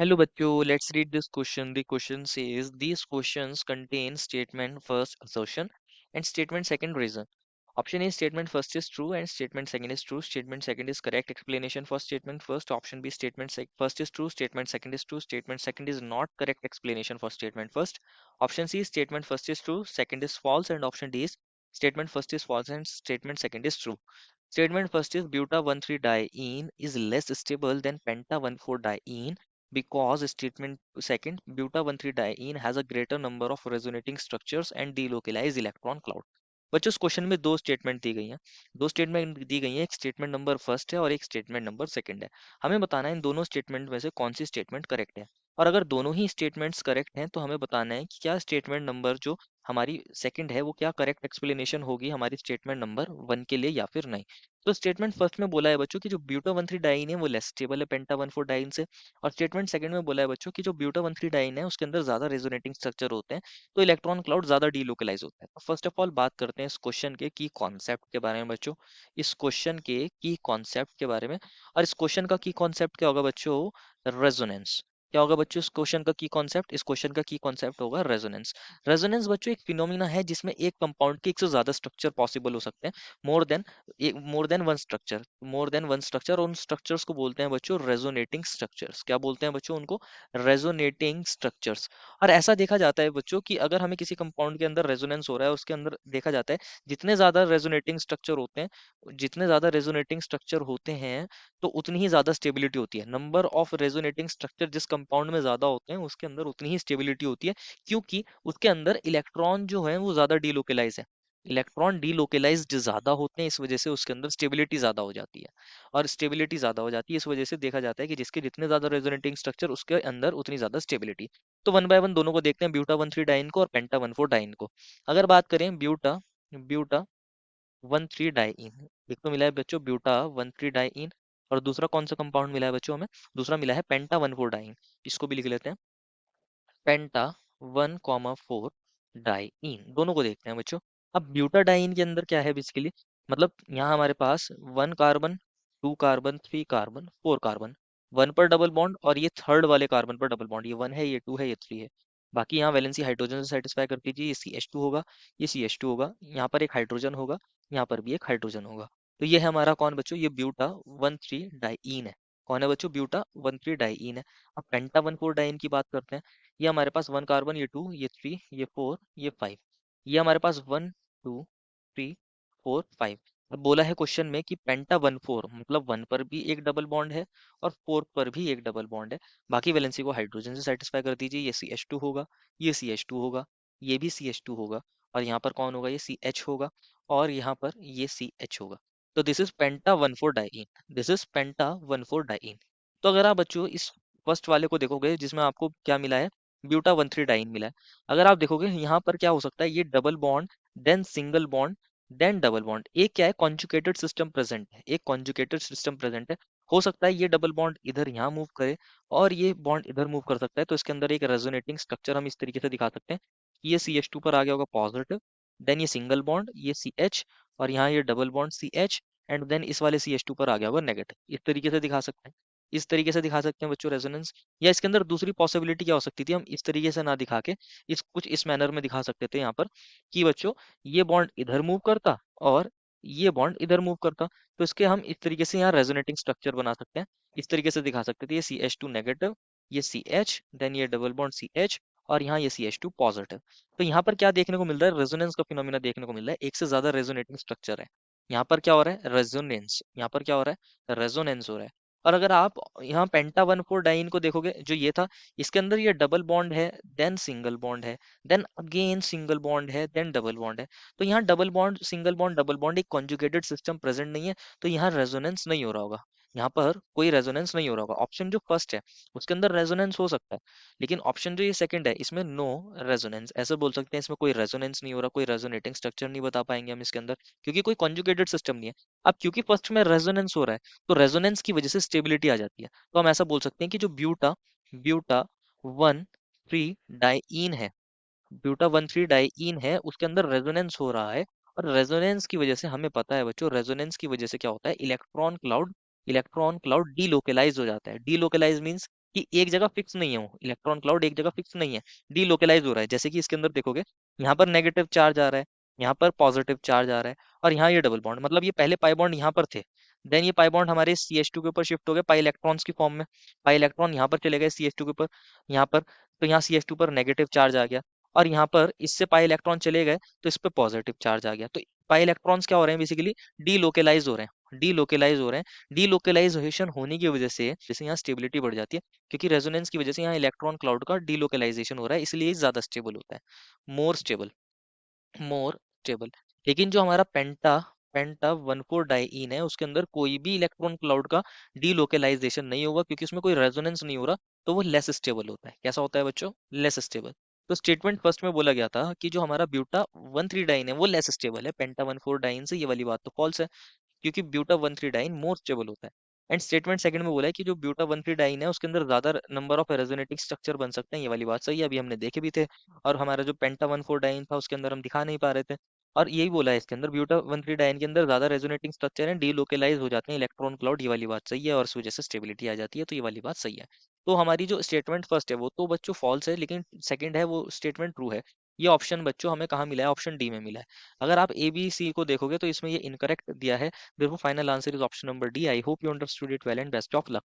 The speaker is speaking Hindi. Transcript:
Hello bachcho, let's read this question. The question says these questions contain statement first assertion and statement second reason. Option A, statement first is true and statement second is true. Statement second is correct explanation for statement first. Option B, first is true, statement second is true. Statement second is not correct explanation for statement first. Option C, statement first is true, second is false, and option D is statement first is false and statement second is true. Statement first is buta-1,3-diene is less stable than penta-1,4-diene because statement second buta-1,3-diene has a greater number of resonating structures and delocalized electron cloud. बच्चों इस क्वेश्चन में दो स्टेटमेंट दी गई हैं। दो स्टेटमेंट दी गई हैं, एक स्टेटमेंट नंबर फर्स्ट है और एक स्टेटमेंट नंबर सेकंड है। हमें बताना है इन दोनों स्टेटमेंट में से कौन सी स्टेटमेंट करेक्ट है, और अगर दोनों ही स्टेटमेंट्स करेक्ट हैं तो हमें बताना है कि क्या स्टेटमेंट नंबर जो हमारी सेकंड है वो क्या करेक्ट एक्सप्लेनेशन होगी हमारी स्टेटमेंट नंबर वन के लिए या फिर नहीं। तो स्टेटमेंट फर्स्ट में बोला है बच्चों कि जो ब्यूटा 1,3-डाइन है वो लेस स्टेबल है पेंटा 1,4-डाइन से, और स्टेटमेंट सेकंड में बोला है बच्चों कि जो ब्यूटा 1,3-डाइन है उसके अंदर ज्यादा रेजोनेटिंग स्ट्रक्चर होते हैं, तो इलेक्ट्रॉन क्लाउड ज्यादा डीलोकलाइज होता है। तो फर्स्ट ऑफ ऑल बात करते हैं इस क्वेश्चन के की कॉन्सेप्ट के बारे में बच्चों, इस क्वेश्चन के की कॉन्सेप्ट के बारे में। और इस क्वेश्चन का की कॉन्सेप्ट क्या होगा बच्चों? रेजोनेंस। क्या होगा बच्चों इस क्वेश्चन का की कॉन्सेप्ट? इस क्वेश्चन का की कॉन्सेप्ट होगा रेजोनेंस। रेजोनेंस बच्चों एक फिनोमिना है जिसमें एक कंपाउंड के एक से ज्यादा स्ट्रक्चर पॉसिबल हो सकते हैं, more than more than one structure. उन स्ट्रक्चर्स को बोलते हैं बच्चों रेजोनेटिंग स्ट्रक्चर्स। क्या बोलते हैं बच्चों उनको? Resonating structures. और ऐसा देखा जाता है बच्चों कि अगर हमें किसी कंपाउंड के अंदर रेजोनेंस हो रहा है, उसके अंदर देखा जाता है जितने ज्यादा रेजोनेटिंग स्ट्रक्चर होते हैं, जितने ज्यादा रेजोनेटिंग स्ट्रक्चर होते हैं तो उतनी ही ज्यादा स्टेबिलिटी होती है। नंबर ऑफ रेजोनेटिंग स्ट्रक्चर जिस कंपाउंड में ज्यादा होते हैं उसके अंदर उतनी ही स्टेबिलिटी होती है, क्योंकि उसके अंदर इलेक्ट्रॉन जो है वो ज्यादा डीलोकलाइज है। इलेक्ट्रॉन डीलोकलाइज्ड ज्यादा होते हैं, इस वजह से उसके अंदर स्टेबिलिटी ज्यादा हो जाती है। और स्टेबिलिटी ज्यादा हो जाती है इस वजह से देखा जाता है कि जिसके जितने ज्यादा रेजोनेटिंग स्ट्रक्चर उसके अंदर उतनी ज्यादा स्टेबिलिटी। तो वन बाय वन दोनों को देखते हैं, ब्यूटा 1,3-डाइन को और पेंटा 1,4-डाइन को। अगर बात करें ब्यूटा ब्यूटा 1,3-डाइन, एक तो मिला है बच्चों ब्यूटा 1,3-डाइन, और दूसरा कौन सा कंपाउंड मिला है बच्चों हमें? दूसरा मिला है पेंटा 1,4-डाइन। इसको भी लिख लेते हैं, पेंटा 1,4-डाइन। दोनों को देखते हैं बच्चों। अब ब्यूटाडाइन के अंदर क्या है बेसिकली, मतलब यहाँ हमारे पास 1 carbon, 2 carbon, 3 carbon, 4 carbon, one पर डबल बॉन्ड, और ये थर्ड वाले कार्बन पर डबल बॉन्ड, ये वन है, ये टू है, ये थ्री है। बाकी यहाँ वैलेंसी हाइड्रोजन से सेटिस्फाई करती थी, ये CH2 होगा, ये CH2 होगा, यहाँ पर एक हाइड्रोजन होगा, यहाँ पर भी एक हाइड्रोजन होगा। तो ये है हमारा कौन बच्चों? ये ब्यूटा 1,3-डाइन है। कौन है बच्चों? ब्यूटा 1,3-डाइन है। अब पेंटा 1,4-डाइन की बात करते हैं। ये हमारे पास 1 कार्बन, ये 2, ये 3, ये 4, ये 5। ये हमारे पास 1, 2, 3, 4, 5। अब बोला है क्वेश्चन में कि पेंटा 1,4 मतलब 1 पर भी एक डबल बॉन्ड है और 4 पर भी एक डबल बॉन्ड है। बाकी वैलेंसी को हाइड्रोजन से सेटिस्फाई कर दीजिए, ये CH2 होगा, ये CH2 होगा, ये भी CH2 होगा, और यहाँ पर कौन होगा? ये CH होगा, और यहाँ पर ये CH होगा। तो दिस इज पेंटा 1,4-डाइन, दिस इज पेंटा 1,4-डाइन। तो अगर आप बच्चों इस फर्स्ट वाले को देखोगे जिसमें आपको क्या मिला है? ब्यूटा 1,3-डाइन मिला है। अगर आप देखोगे यहाँ पर क्या हो सकता है, ये double bond, then single bond, then double bond. एक क्या है? कॉन्जुगेटेड सिस्टम प्रेजेंट है, एक कॉन्जुगेटेड सिस्टम प्रेजेंट है। हो सकता है ये डबल बॉन्ड इधर यहाँ मूव करे और ये बॉन्ड इधर मूव कर सकता है, तो इसके अंदर एक रेजोनेटिंग स्ट्रक्चर हम इस तरीके से दिखा सकते हैं कि ये CH2 पर आ गया होगा पॉजिटिव, देन ये सिंगल बॉन्ड, ये CH, और यहाँ ये double bond CH, and then इस वाले CH2 पर आ गया होगा नेगेटिव। इस तरीके से दिखा सकते हैं, इस तरीके से दिखा सकते हैं बच्चों रेजोनेंस। या इसके अंदर दूसरी पॉसिबिलिटी क्या हो सकती थी, हम इस तरीके से ना दिखा के इस कुछ इस मैनर में दिखा सकते थे यहाँ पर कि बच्चों ये बॉन्ड इधर मूव करता और ये बॉन्ड इधर मूव करता। तो इसके हम इस तरीके से यहाँ रेजोनेटिंग स्ट्रक्चर बना सकते हैं, इस तरीके से दिखा सकते थे, ये CH2 नेगेटिव, ये CH, देन ये डबल बॉन्ड CH, और यहाँ ये CH2 पॉजिटिव। तो यहाँ पर क्या देखने को मिल रहा है? रेजोनेंस का फिनोमिना देखने को मिल रहा है, एक से ज्यादा रेजोनेटिंग स्ट्रक्चर है। यहाँ पर क्या हो रहा है? रेजोनेंस। यहाँ पर क्या हो रहा है? रेजोनेंस हो रहा है। और अगर आप यहाँ पेंटा 1,4-डाइन को देखोगे, जो ये था, इसके अंदर ये डबल बॉन्ड है, देन सिंगल बॉन्ड है, देन अगेन सिंगल बॉन्ड है, देन डबल बॉन्ड है। तो यहाँ double bond, single bond, double bond, एक कॉन्जुगेटेड सिस्टम प्रेजेंट नहीं है, तो यहाँ रेजोनेंस नहीं हो रहा होगा। यहाँ पर कोई रेजोनेंस नहीं हो रहा होगा। ऑप्शन जो फर्स्ट है उसके अंदर रेजोनेंस हो सकता है, लेकिन ऑप्शन जो ये सेकंड है इसमें नो रेजोनेंस, ऐसे बोल सकते हैं इसमें कोई रेजोनेंस नहीं हो रहा, कोई रेजोनेटिंग स्ट्रक्चर नहीं बता पाएंगे हम इसके अंदर, क्योंकि कोई कॉन्जुगेटेड सिस्टम नहीं है। अब क्योंकि फर्स्ट में रेजोनेंस हो रहा है, तो रेजोनेंस की वजह से स्टेबिलिटी आ जाती है। तो हम ऐसा बोल सकते हैं कि जो ब्यूटा ब्यूटा 1,3-डाइईन है, ब्यूटा 1,3-डाइईन है, उसके अंदर रेजोनेंस हो रहा है। और रेजोनेंस की वजह से हमें पता है बच्चों, रेजोनेंस की वजह से क्या होता है? इलेक्ट्रॉन क्लाउड डीलोकलाइज हो जाता है। डीलोकलाइज मींस कि एक जगह फिक्स नहीं है, वो इलेक्ट्रॉन क्लाउड एक जगह फिक्स नहीं है, डीलोकेलाइज हो रहा है। जैसे कि इसके अंदर देखोगे, यहाँ पर नेगेटिव चार्ज आ रहा है, यहाँ पर पॉजिटिव चार्ज आ रहा है, और यहाँ ये डबल बॉन्ड, मतलब ये पहले पाई बॉन्ड यहाँ पर थे, देन ये पाई बॉन्ड हमारे CH2 के ऊपर शिफ्ट हो गए पाई इलेक्ट्रॉन्स की फॉर्म में, पाई इलेक्ट्रॉन यहाँ पर चले गए CH2 के ऊपर, यहाँ पर, तो यहाँ CH2 पर नेगेटिव चार्ज आ गया, और यहाँ पर इससे पाई इलेक्ट्रॉन चले गए तो इस पे पॉजिटिव चार्ज आ गया। तो पाई इलेक्ट्रॉन्स क्या हो रहे हैं, बेसिकली डीलोकेलाइज हो रहे हैं, डीलोकेलाइज हो रहे हैं। डीलोकेलाइजेशन होने की वजह से जैसे यहाँ स्टेबिलिटी बढ़ जाती है, क्योंकि रेजोनेंस की वजह से यहाँ इलेक्ट्रॉन क्लाउड का डीलोकेलाइजेशन हो रहा है, इसलिए ये ज्यादा स्टेबल होता है, मोर स्टेबल, मोर स्टेबल। लेकिन जो हमारा पेंटा पेंटा 1,4-डाइईन है, उसके अंदर कोई भी इलेक्ट्रॉन क्लाउड का डीलोकेलाइजेशन नहीं होगा, क्योंकि उसमें कोई रेजोनेंस नहीं हो रहा, तो वो लेस स्टेबल होता है। कैसा होता है बच्चों, लेस स्टेबल। तो स्टेटमेंट फर्स्ट में बोला गया था कि जो हमारा ब्यूटा 1,3-डाइन है वो लेस स्टेबल है पेंटा 1,4-डाइन से, ये वाली बात तो फॉल्स है, क्योंकि ब्यूटा 1,3-डाइन मोर स्टेबल होता है। एंड स्टेटमेंट सेकंड में बोला है कि जो ब्यूटा 1,3-डाइन है उसके अंदर ज्यादा नंबर ऑफ रेजोनेटिंग स्ट्रक्चर बन सकते हैं, ये वाली बात सही है, अभी हमने देखे भी थे। और हमारा जो पेंटा 1,4-डाइन था उसके अंदर हम दिखा नहीं पा रहे थे, और यही बोला है इसके अंदर ब्यूटा 1,3-डाइन के अंदर ज्यादा रेजोनेटिंग स्ट्रक्चर है, डीलोकेलाइज हो जाते हैं इलेक्ट्रॉन क्लाउड, ये वाली बात सही है, और इस वजह से स्टेबिलिटी आ जाती है, तो ये वाली बात सही है। तो हमारी जो स्टेटमेंट फर्स्ट है वो तो बच्चों फॉल्स है, लेकिन सेकंड है वो स्टेटमेंट ट्रू है। ये ऑप्शन बच्चों हमें कहाँ मिला है, ऑप्शन डी में मिला है। अगर आप ABC को देखोगे तो इसमें ये इनकरेक्ट दिया है। Therefore, final answer is option number D. I hope you understood it well and best of luck.